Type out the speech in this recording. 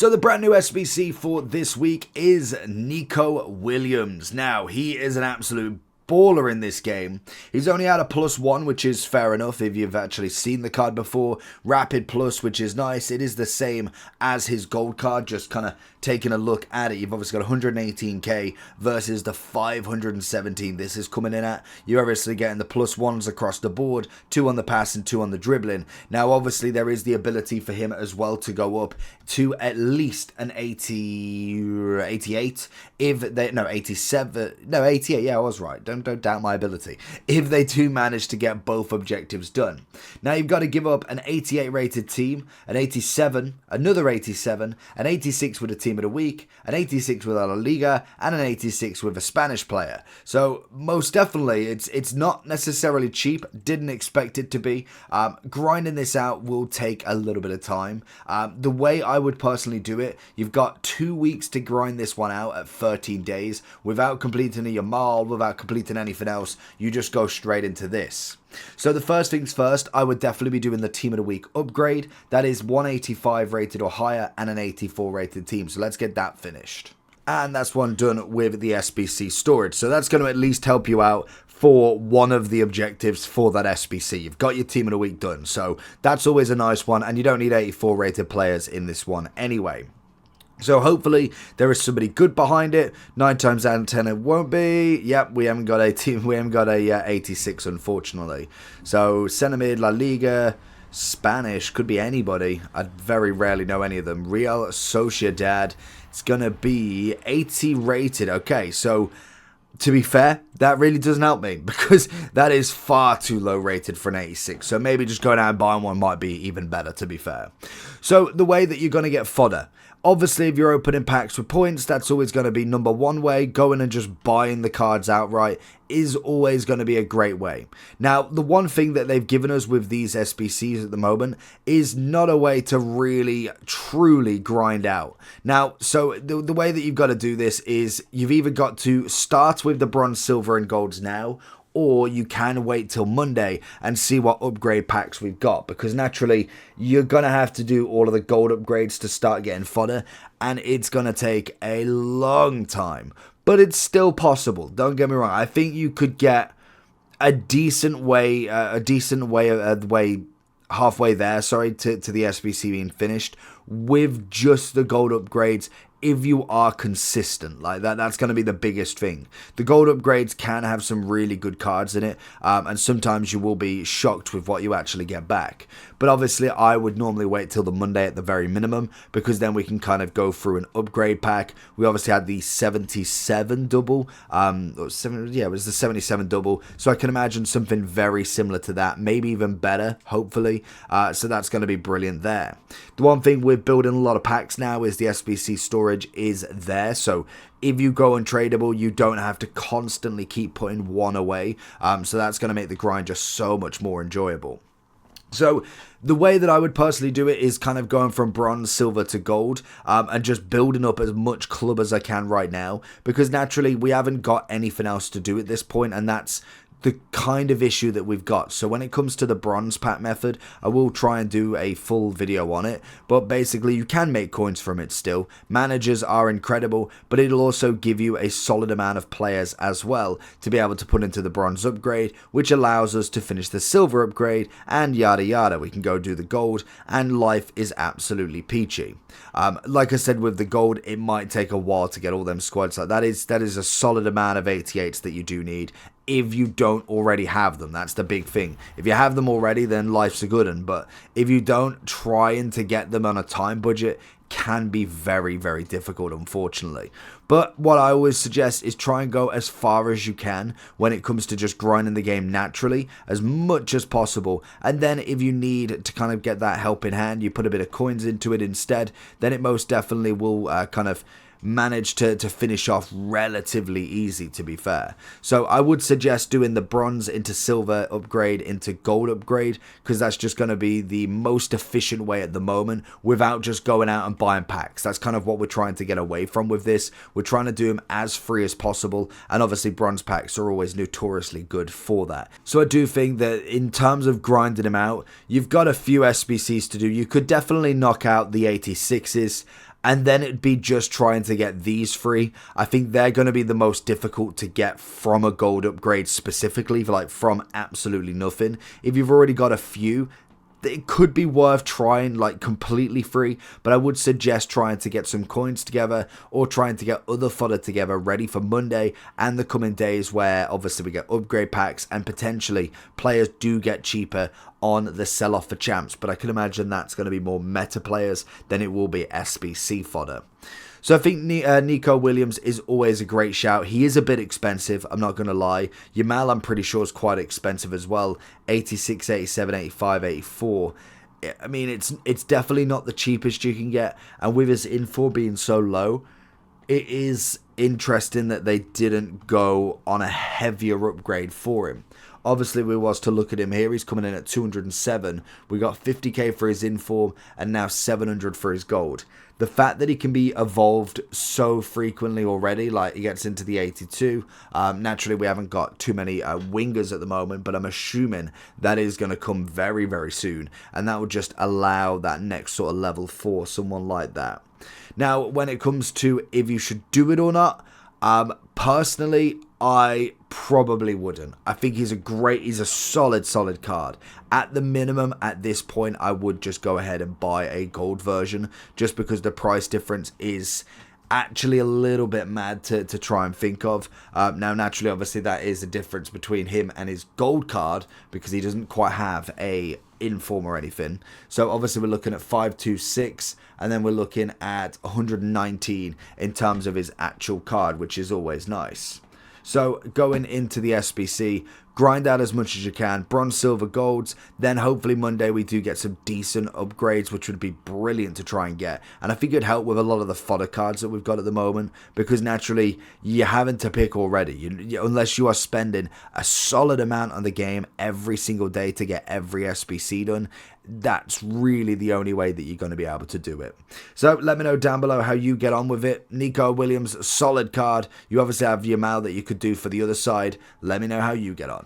So the brand new SBC for this week is Nico Williams. Now, he is an absolute baller in this game. He's only had a +1, which is fair enough if you've actually seen the card before. Rapid plus, which is nice. It is the same as his gold card, just kind of taking a look at it. You've obviously got 118k versus the 517 this is coming in at. You're obviously getting the +1s across the board, 2 on the pass and 2 on the dribbling. Now, obviously, there is the ability for him as well to go up to at least an 88. If they, no, 87, no, 88, yeah, I was right. Don't doubt my ability. If they do manage to get both objectives done. Now, you've got to give up an 88 rated team, an 87, another 87, an 86 with a team of the week, an 86 with a La Liga, and an 86 with a Spanish player. So most definitely it's not necessarily cheap. Didn't expect it to be. Grinding this out will take a little bit of time. The way I would personally do it, you've got 2 weeks to grind this one out at 13 days without completing a Yamal, without completing anything else. You just go straight into this. So the first things first, I would definitely be doing the team of the week upgrade. That is 185 rated or higher and an 84 rated team. So let's get that finished. And that's one done with the SBC storage. So that's going to at least help you out for one of the objectives for that SBC. You've got your team of the week done. So that's always a nice one. And you don't need 84 rated players in this one anyway. So hopefully there is somebody good behind it. 9 times out of 10 it won't be. Yep, we haven't got a team. We haven't got a 86, unfortunately. So centre mid, La Liga, Spanish, could be anybody. I very rarely know any of them. Real Sociedad. It's gonna be 80 rated. Okay, so to be fair, that really doesn't help me because that is far too low rated for an 86. So maybe just going out and buying one might be even better, to be fair. So the way that you're going to get fodder. Obviously, if you're opening packs with points, that's always going to be number one way. Going and just buying the cards outright is always going to be a great way. Now, the one thing that they've given us with these SBCs at the moment is not a way to really, truly grind out. Now, so the way that you've got to do this is you've either got to start with the bronze, silver, and golds now, or you can wait till Monday and see what upgrade packs we've got, because naturally you're going to have to do all of the gold upgrades to start getting fodder, and it's going to take a long time, but it's still possible. Don't get me wrong. I think you could get a decent way halfway there, sorry, to the SBC being finished with just the gold upgrades. If you are consistent like that, that's going to be the biggest thing. The gold upgrades can have some really good cards in it, and sometimes you will be shocked with what you actually get back. But obviously, I would normally wait till the Monday at the very minimum, because then we can kind of go through an upgrade pack. We obviously had the 77 double, it was the 77 double. So I can imagine something very similar to that, maybe even better, hopefully. So that's going to be brilliant there. The one thing we're building a lot of packs now is the SBC storage is there, so if you go untradeable, you don't have to constantly keep putting one away, so that's going to make the grind just so much more enjoyable. So the way that I would personally do it is kind of going from bronze, silver to gold, and just building up as much club as I can right now, because naturally we haven't got anything else to do at this point, and that's the kind of issue that we've got. So when it comes to the bronze pack method, I will try and do a full video on it, but basically you can make coins from it still. Managers are incredible, but it'll also give you a solid amount of players as well to be able to put into the bronze upgrade, which allows us to finish the silver upgrade and yada yada. We can go do the gold, and life is absolutely peachy. Like I said, with the gold, it might take a while to get all them squads. Like that is a solid amount of 88s that you do need, if you don't already have them. That's the big thing. If you have them already, then life's a good one. But if you don't, trying to get them on a time budget can be very, very difficult, unfortunately. But what I always suggest is try and go as far as you can when it comes to just grinding the game naturally, as much as possible. And then if you need to kind of get that help in hand, you put a bit of coins into it instead, then it most definitely will kind of managed to finish off relatively easy, to be fair. So I would suggest doing the bronze into silver upgrade into gold upgrade, because that's just going to be the most efficient way at the moment without just going out and buying packs. That's kind of what we're trying to get away from with this. We're trying to do them as free as possible, and obviously bronze packs are always notoriously good for that. So I do think that in terms of grinding them out, you've got a few SBCs to do. You could definitely knock out the 86s. And then it'd be just trying to get these free. I think they're going to be the most difficult to get from a gold upgrade specifically, like from absolutely nothing. If you've already got a few, it could be worth trying like completely free, but I would suggest trying to get some coins together or trying to get other fodder together ready for Monday and the coming days, where obviously we get upgrade packs and potentially players do get cheaper on the sell-off for champs. But I can imagine that's going to be more meta players than it will be SBC fodder. So I think Nico Williams is always a great shout. He is a bit expensive, I'm not going to lie. Yamal, I'm pretty sure, is quite expensive as well. 86, 87, 85, 84. I mean, it's definitely not the cheapest you can get. And with his info being so low, it is interesting that they didn't go on a heavier upgrade for him. Obviously, we was to look at him here. He's coming in at 207. We got 50k for his inform and now 700 for his gold. The fact that he can be evolved so frequently already, like he gets into the 82. Naturally, we haven't got too many wingers at the moment, but I'm assuming that is going to come very, very soon. And that will just allow that next sort of level for someone like that. Now, when it comes to if you should do it or not, personally, I probably wouldn't. I think he's a solid card. At the minimum, at this point, I would just go ahead and buy a gold version, just because the price difference is actually a little bit mad to try and think of. Now, naturally, obviously, that is a difference between him and his gold card, because he doesn't quite have a inform or anything. So obviously we're looking at 526, and then we're looking at 119 in terms of his actual card, which is always nice. So going into the SBC, grind out as much as you can, bronze, silver, golds, then hopefully Monday we do get some decent upgrades, which would be brilliant to try and get. And I think it'd help with a lot of the fodder cards that we've got at the moment, because naturally you're having to pick already, unless you are spending a solid amount on the game every single day to get every SBC done. That's really the only way that you're going to be able to do it. So let me know down below how you get on with it. Nico Williams, solid card. You obviously have Yamal that you could do for the other side. Let me know how you get on.